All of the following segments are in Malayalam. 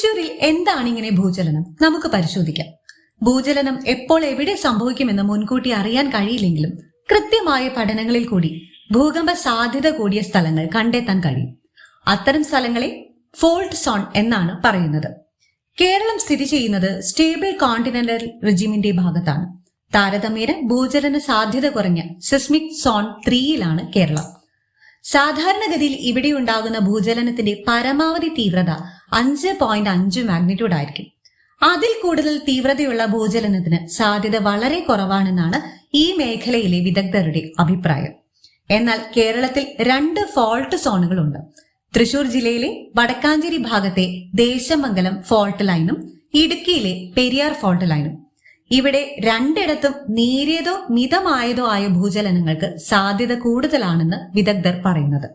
തൃശൂരിൽ എന്താണ് ഇങ്ങനെ ഭൂചലനം? നമുക്ക് പരിശോധിക്കാം. ഭൂചലനം എപ്പോൾ എവിടെ സംഭവിക്കുമെന്ന് മുൻകൂട്ടി അറിയാൻ കഴിയില്ലെങ്കിലും കൃത്യമായ പഠനങ്ങളിൽ കൂടി ഭൂകമ്പ സാധ്യത കൂടിയ സ്ഥലങ്ങൾ കണ്ടെത്താൻ കഴിയും. അത്തരം സ്ഥലങ്ങളെ ഫോൾട്ട് സോൺ എന്നാണ് പറയുന്നത്. കേരളം സ്ഥിതി ചെയ്യുന്നത് സ്റ്റേബിൾ കോണ്ടിനെന്റൽ റിജിമിന്റെ ഭാഗത്താണ്. താരതമ്യേന ഭൂചലന സാധ്യത കുറഞ്ഞ സിസ്മിക് സോൺ 3-യിലാണ് കേരളം. സാധാരണഗതിയിൽ ഇവിടെ ഉണ്ടാകുന്ന ഭൂചലനത്തിന്റെ പരമാവധി തീവ്രത 5.5 മാഗ്നിറ്റ്യൂഡ് ആയിരിക്കും. അതിൽ കൂടുതൽ തീവ്രതയുള്ള ഭൂചലനത്തിന് സാധ്യത വളരെ കുറവാണെന്നാണ് ഈ മേഖലയിലെ വിദഗ്ധരുടെ അഭിപ്രായം. എന്നാൽ കേരളത്തിൽ 2 ഫോൾട്ട് സോണുകളുണ്ട്. തൃശൂർ ജില്ലയിലെ വടക്കാഞ്ചേരി ഭാഗത്തെ ദേശമംഗലം ഫോൾട്ട് ലൈനും ഇടുക്കിയിലെ പെരിയാർ ഫോൾട്ട് ലൈനും. ഇവിടെ രണ്ടിടത്തും നേരിയതോ മിതമായതോ ആയ ഭൂചലനങ്ങൾക്ക് സാധ്യത കൂടുതലാണെന്ന് വിദഗ്ധർ പറയുന്നത്.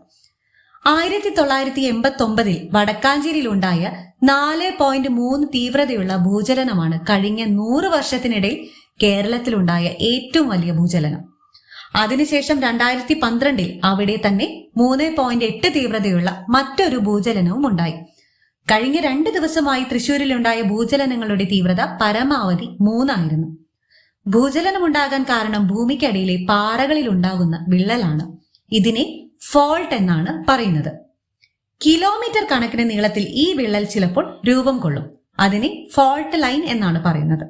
1989 വടക്കാഞ്ചേരിയിലുണ്ടായ 4.3 തീവ്രതയുള്ള ഭൂചലനമാണ് കഴിഞ്ഞ 100 വർഷത്തിനിടയിൽ കേരളത്തിലുണ്ടായ ഏറ്റവും വലിയ ഭൂചലനം. അതിനുശേഷം 2012 അവിടെ തന്നെ 3.8 തീവ്രതയുള്ള മറ്റൊരു ഭൂചലനവും ഉണ്ടായി. കഴിഞ്ഞ 2 ദിവസമായി തൃശൂരിലുണ്ടായ ഭൂചലനങ്ങളുടെ തീവ്രത പരമാവധി 3 ആയിരുന്നു. ഭൂചലനമുണ്ടാകാൻ കാരണം ഭൂമിക്കടിയിലെ പാറകളിൽ ഉണ്ടാകുന്ന വിള്ളലാണ്. ഇതിനെ ഫോൾട്ട് എന്നാണ് പറയുന്നത്. കിലോമീറ്റർ കണക്കിന് നീളത്തിൽ ഈ വിള്ളൽ ചിലപ്പോൾ രൂപം കൊള്ളും. അതിനെ ഫോൾട്ട് ലൈൻ എന്നാണ് പറയുന്നത്.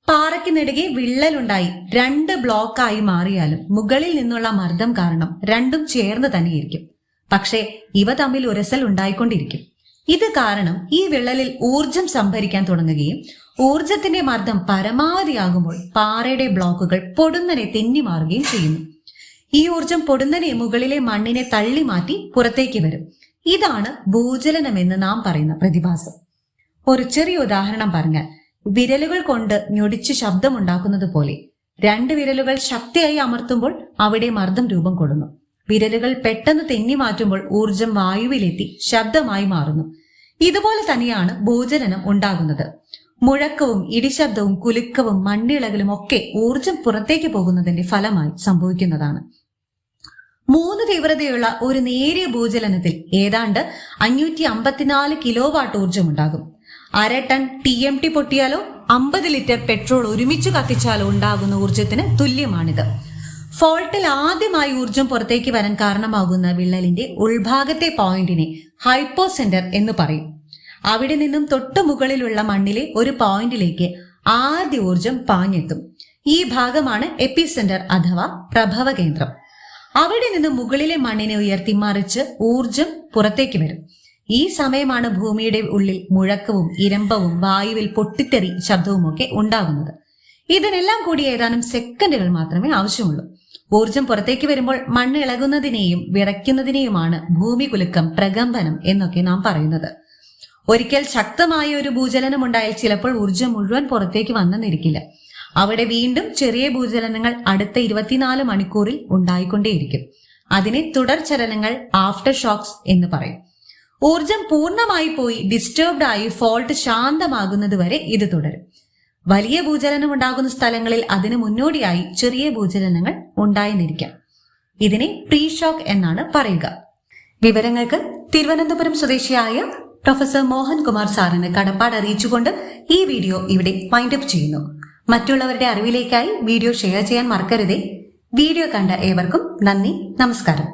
പാറയ്ക്ക് നെടുകെ വിള്ളലുണ്ടായി 2 ബ്ലോക്കായി മാറിയാലും മുകളിൽ നിന്നുള്ള മർദ്ദം കാരണം രണ്ടും ചേർന്ന് തന്നെയിരിക്കും. പക്ഷേ ഇവ തമ്മിൽ ഉരസൽ ഉണ്ടായിക്കൊണ്ടിരിക്കും. ഇത് കാരണം ഈ വിള്ളലിൽ ഊർജം സംഭരിക്കാൻ തുടങ്ങുകയും ഊർജത്തിന്റെ മർദ്ദം പരമാവധിയാകുമ്പോൾ പാറയുടെ ബ്ലോക്കുകൾ പൊടുന്നനെ തെന്നി മാറുകയും ചെയ്യുന്നു. ഈ ഊർജം പൊടുന്നനെ മുകളിലെ മണ്ണിനെ തള്ളി മാറ്റി പുറത്തേക്ക് വരും. ഇതാണ് ഭൂചലനമെന്ന് നാം പറയുന്ന പ്രതിഭാസം. ഒരു ചെറിയ ഉദാഹരണം പറഞ്ഞാൽ, വിരലുകൾ കൊണ്ട് ഞൊടിച്ച് ശബ്ദമുണ്ടാക്കുന്നത് പോലെ 2 വിരലുകൾ ശക്തിയായി അമർത്തുമ്പോൾ അവിടെ മർദ്ദം രൂപം കൊള്ളുന്നു. വിരലുകൾ പെട്ടെന്ന് തെന്നി മാറ്റുമ്പോൾ ഊർജം വായുവിലെത്തി ശബ്ദമായി മാറുന്നു. ഇതുപോലെ തന്നെയാണ് ഭൂചലനം ഉണ്ടാകുന്നത്. മുഴക്കവും ഇടിശബ്ദവും കുലുക്കവും മണ്ണിളകലും ഒക്കെ ഊർജം പുറത്തേക്ക് പോകുന്നതിന്റെ ഫലമായി സംഭവിക്കുന്നതാണ്. 3 തീവ്രതയുള്ള ഒരു നേരിയ ഭൂചലനത്തിൽ ഏതാണ്ട് 554 കിലോ വാട്ട് ഊർജം ഉണ്ടാകും. 1/2 ടൺ TMT പൊട്ടിയാലോ 50 ലിറ്റർ പെട്രോൾ ഒരുമിച്ച് കത്തിച്ചാലോ ഉണ്ടാകുന്ന ഊർജത്തിന് തുല്യമാണിത്. ഫോൾട്ടിൽ ആദ്യമായി ഊർജം പുറത്തേക്ക് വരാൻ കാരണമാകുന്ന വിള്ളലിന്റെ ഉൾഭാഗത്തെ പോയിന്റിനെ ഹൈപ്പോ സെന്റർ എന്ന് പറയും. അവിടെ നിന്നും തൊട്ടു മുകളിലുള്ള മണ്ണിലെ ഒരു പോയിന്റിലേക്ക് ആദ്യ ഊർജം പാഞ്ഞെത്തും. ഈ ഭാഗമാണ് എപ്പിസെന്റർ അഥവാ പ്രഭവ കേന്ദ്രം. അവിടെ നിന്ന് മുകളിലെ മണ്ണിനെ ഉയർത്തി മറിച്ച് ഊർജം പുറത്തേക്ക് വരും. ഈ സമയമാണ് ഭൂമിയുടെ ഉള്ളിൽ മുഴക്കവും ഇരമ്പവും വായുവിൽ പൊട്ടിത്തെറി ശബ്ദവുമൊക്കെ ഉണ്ടാകുന്നത്. ഇതിനെല്ലാം കൂടി ഏതാനും സെക്കൻഡുകൾ മാത്രമേ ആവശ്യമുള്ളൂ. ഊർജം പുറത്തേക്ക് വരുമ്പോൾ മണ്ണ് ഇളകുന്നതിനെയും വിറയ്ക്കുന്നതിനെയുമാണ് ഭൂമി കുലുക്കം, പ്രകമ്പനം എന്നൊക്കെ നാം പറയുന്നത്. ഒരിക്കൽ ശക്തമായ ഒരു ഭൂചലനം ഉണ്ടായാൽ ചിലപ്പോൾ ഊർജം മുഴുവൻ പുറത്തേക്ക് വന്നെന്നിരിക്കില്ല. അവിടെ വീണ്ടും ചെറിയ ഭൂചലനങ്ങൾ അടുത്ത 24 മണിക്കൂറിൽ ഉണ്ടായിക്കൊണ്ടേയിരിക്കും. അതിനെ തുടർചലനങ്ങൾ, ആഫ്റ്റർ ഷോക്സ് എന്ന് പറയും. ഊർജം പൂർണ്ണമായി പോയി ഡിസ്റ്റർബ്ഡ് ആയി ഫോൾട്ട് ശാന്തമാകുന്നത് വരെ ഇത് തുടരും. വലിയ ഭൂചലനം ഉണ്ടാകുന്ന സ്ഥലങ്ങളിൽ അതിന് മുന്നോടിയായി ചെറിയ ഭൂചലനങ്ങൾ ഉണ്ടായെന്നിരിക്കാം. ഇതിനെ പ്രീ ഷോക്ക് എന്നാണ് പറയുക. വിവരങ്ങൾക്ക് തിരുവനന്തപുരം സ്വദേശിയായ പ്രൊഫസർ മോഹൻ കുമാർ സാറിന് കടപ്പാട് അറിയിച്ചുകൊണ്ട് ഈ വീഡിയോ ഇവിടെ വൈൻഡപ്പ് ചെയ്യുന്നു. മറ്റുള്ളവരുടെ അറിവിലേക്കായി വീഡിയോ ഷെയർ ചെയ്യാൻ മറക്കരുതേ. വീഡിയോ കണ്ട ഏവർക്കും നന്ദി, നമസ്കാരം.